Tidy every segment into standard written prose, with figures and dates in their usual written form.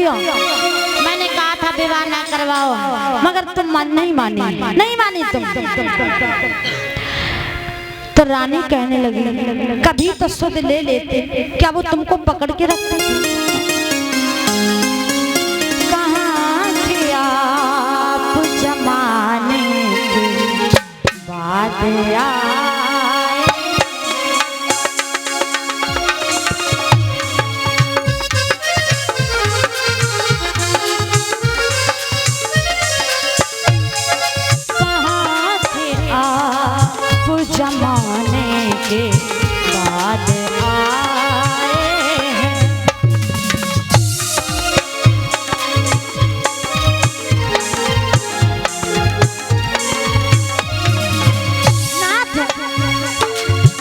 हो। मैंने कहा था विवाह ना करवाओ, मगर तुम नहीं मानी तुम। तो रानी कहने लगी कभी तो सुध ले लेते, क्या वो तुमको पकड़ के रखते थे? कहाँ थे आप जमाने के बाद आए? जमाने के बाद आए हैं। नाथ,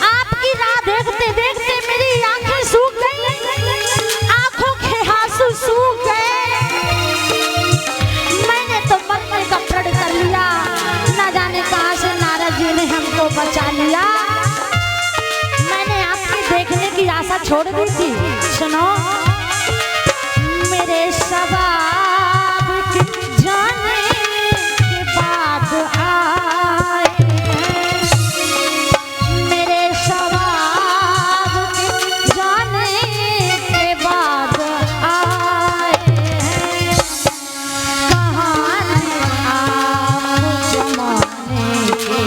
आपकी राह देखते देखते मेरी आंखें सूख गई, आंखों के आंसू सूख गए। मैंने तो मरने का प्रण कर लिया, ना जाने कहां से नारद जी ने हमको बचा लिया। मैंने आपके देखने की आशा छोड़ दी थी। सुनो, मेरे सवाब के जाने के बाद आए हैं, मेरे सवाब के जाने के बाद आए हैं। कहाँ आप जमाने के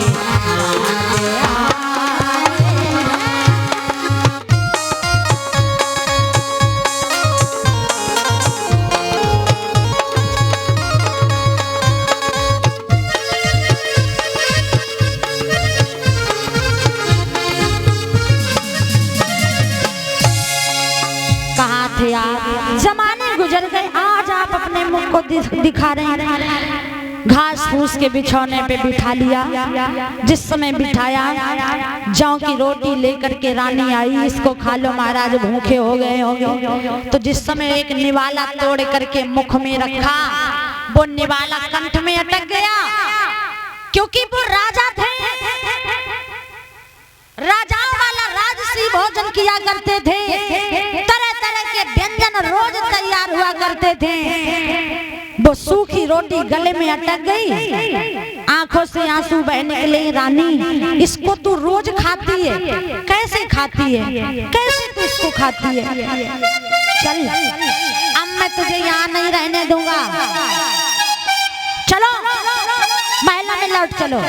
थे आप? जमाने गुजर गए, आज आप अपने मुख को दिखा रहे हैं। घास फूस के बिछौने पे बिठा लिया, जिस समय बिठाया जौ की रोटी लेकर के रानी आई, इसको खा लो महाराज, भूखे हो गए होंगे। तो जिस समय एक निवाला तोड़ करके मुख में रखा, वो निवाला कंठ में अटक गया, क्योंकि वो राजा थे। राजाओं वाला राजसी भोजन किया करते थे, तरह तरह के व्यंजन रोज तैयार हुआ करते थे। वो सूखी रोटी गले में अटक गई, आंखों से आंसू बहने लगे। रानी, इसको तू रोज खाती है, कैसे खाती है, कैसे तू इसको खाती है? चल, अब मैं तुझे यहाँ नहीं रहने दूंगा, चलो महल में लौट चलो।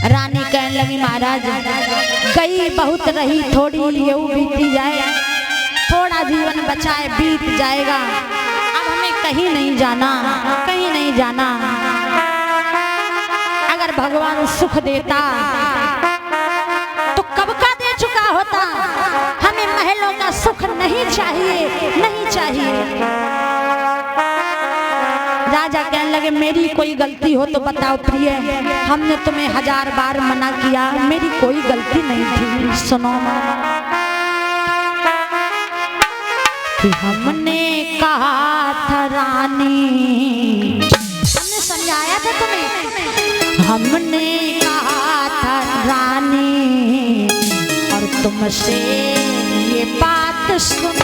रानी कहने लगी महाराज, गई बहुत रही, थोड़ी ये बीती जाए, थोड़ा जीवन बचाए बीत जाएगा, अब हमें कहीं नहीं जाना, कहीं नहीं जाना। अगर भगवान सुख देता तो कब का दे चुका होता, हमें महलों का सुख नहीं चाहिए, नहीं चाहिए। राजा कहने लगे मेरी कोई गलती हो तो बताओ प्रिय, हमने तुम्हें 1000 बार मना किया, मेरी कोई गलती नहीं थी। सुनो कि हमने कहा था रानी, हमने समझाया था तुम्हें, हमने कहा था रानी, और तुमसे ये बात सुन लो।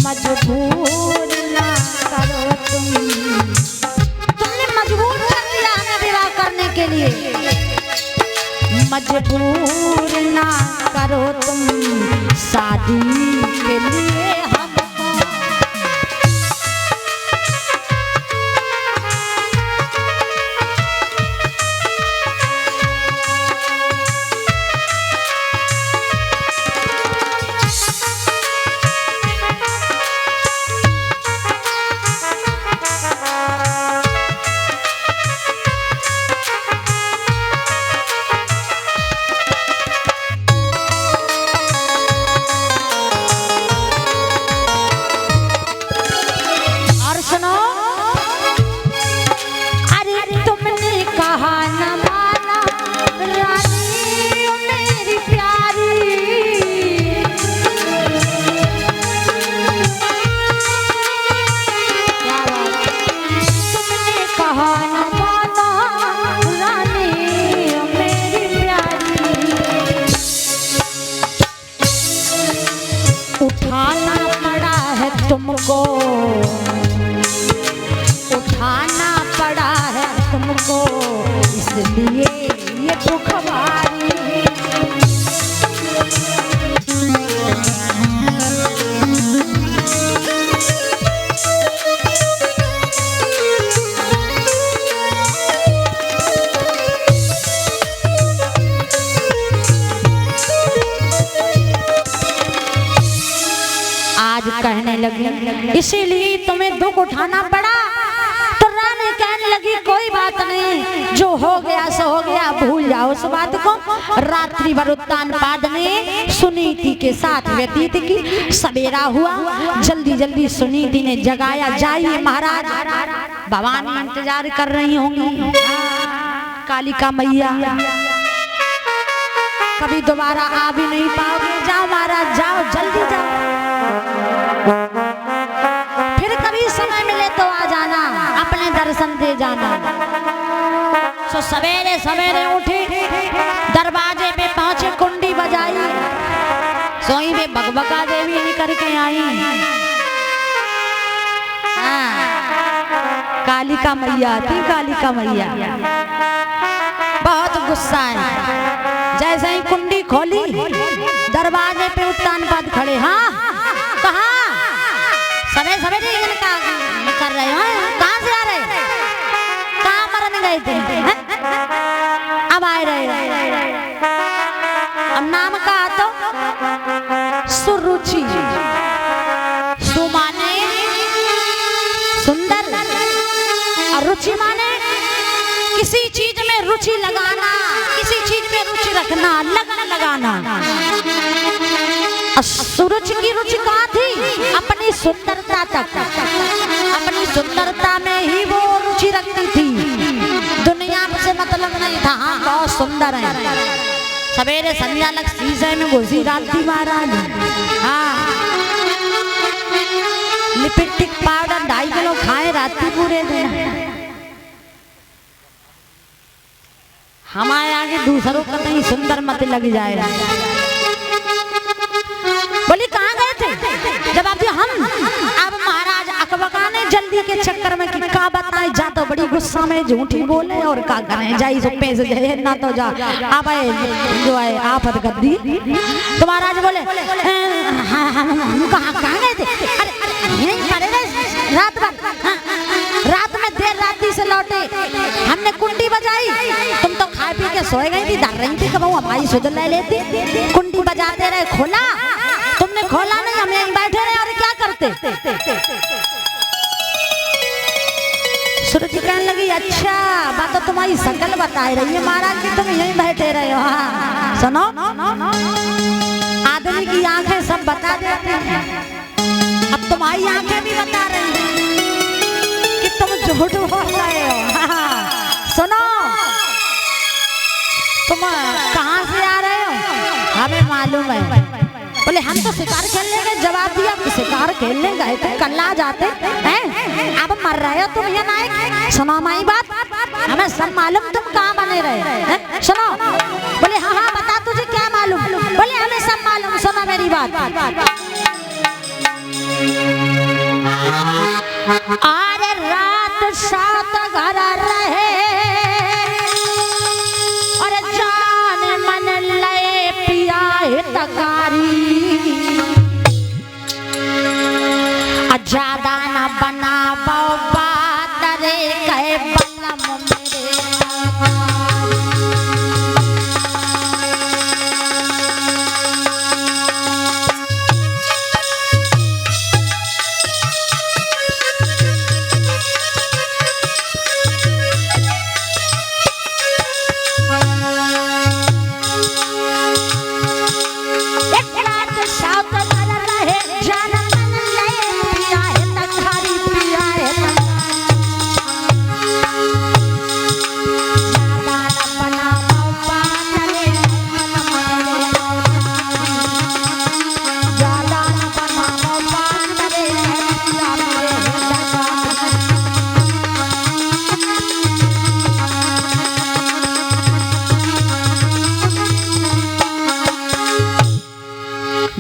मजबूर ना करो तुमने मजबूर कर दिया हमें विवाह करने के लिए। मजबूर ना करो तुम शादी के लिए इसलिए ये दुख भारी। आज कहने लगी इसीलिए तुम्हें दुख उठाना पड़ा। तो रानी कहने लगी कोई बात नहीं, जो हो गया सो हो गया, भूल जाओ उस बात को। रात्रि भर उत्तानपाद ने सुनीति के साथ व्यतीत की। सवेरा हुआ, जल्दी जल्दी सुनीति ने जगाया, जाइए महाराज, भवानी इंतजार कर रही होंगी, कालिका मैया कभी दोबारा आ भी नहीं पाओगे, जाओ महाराज जाओ, जल्दी जाओ, फिर कभी समय मिले तो आ जाना, अपने दर्शन दे जाना। सो सवेरे सवेरे उठी, दरवाजे पे पहुंचे, कुंडी बजाई, सोई में बकबका देवी निकल के आई। कालिका मैया थी, कालिका मैया बहुत गुस्सा है। जैसे ही कुंडी खोली, दरवाजे पे उत्तानपाद खड़े। हाँ कहाँ सवेरे सवेरे इनका कर रहे हो, कहाँ से आ रहे, कहाँ मरने गए थे, अब आए रहे। अब नाम कहा तो सुरुचि, सुमाने सुंदर और रुचि माने किसी चीज में रुचि लगाना, किसी चीज में रुचि रखना, लगन लगाना। सुरुचि की रुचि कहाँ थी, अपनी सुंदरता तक, अपनी सुंदरता में ही वो रुचि रखती थी, दुनिया से मतलब नहीं था। हाँ बहुत सुंदर है। सवेरे संध्या लग शीशे में घुसी राती महाराज। हाँ लिपस्टिक पाउडर 2.5 किलो खाए राती पूरे दिन। हमारे आगे दूसरों का नहीं सुंदर मत लग जाए। बोली कहाँ गए थे, जब आप हम अब महाराज अकबका ने जल्दी के चक्कर में कि का बताए, जा तो बड़ी गुस्सा में झूठी बोले और का करें, जाई सो पैसे जाए ना तो जा, अब जो है आफत गद्दी। तो महाराज बोले हम कहाँ गए थे, अरे यहीं पड़े रहे रात भर, रात में देर राती से लौटे, हमने कुंडी बजाई, तुम तो खा पी के सोए गई थी, डर रही थी कब हमारी सुध ले लेती। कुंडी बजाते रहे, खोला, तुमने खोला नहीं, हम यहीं बैठे रहे और क्या करते। सुरुचि कहने लगी अच्छा बात तो तुम्हारी शकल बता रही है महाराज कि तुम यहीं बैठे रहे हो। हाँ सुनो, आदमी की आंखें सब बता देती हैं, अब तुम्हारी आंखें भी बता रही हैं कि तुम झूठ बोल रहे हो। हाँ सुनो, तुम कहाँ से आ रहे हो, हमें मालूम है। बोले हम तो शिकार खेलने गए, जवाब दिया शिकार खेलने गए थे, कल आ जाते हैं, अब मर रहे हो तुम ये नायक। सुनो हमारी बात, हमें सब मालूम, तुम कहाँ बने रहे, सुनो। बोले हाँ हाँ बता तुझे क्या मालूम, बोले हमें सब मालूम, सुनो मेरी बात। अरे रात सात घर रहे और जान मन लए पिया तकारी, ज्यादा न बनाओ बात रे कहे बलम मेरे।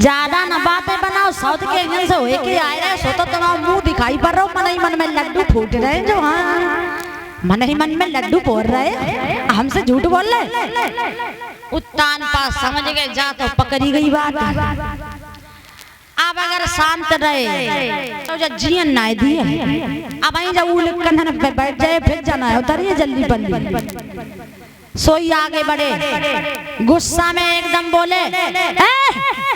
ज्यादा न बातें बनाओ, साउथ के इंजन से होए के आए रहे, सो तो तुम्हारा मुंह दिखाई पड़ रहा हो, मन ही मन में लड्डू फूट रहे जो। हाँ मन ही मन में लड्डू बोल रहे, हमसे झूठ बोल रहे। उत्तान पास समझ गए, जा तो पकड़ी गई बात। अब अगर शांत रहे तो जब जियन ना दिए, अब वहीं जब उलट कंधन पे बैठ जाए फिर जाना है, उतरिए जल्दी बल्ली। सोई आगे बढ़े, गुस्सा में एकदम बोले,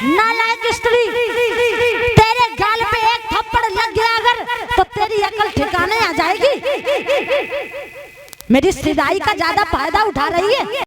नालायक स्त्री, तेरे गाल पे एक थप्पड़ लग गया अगर तो तेरी अकल ठिकाने आ जाएगी। मेरी सिदाई का ज्यादा फायदा उठा रही है।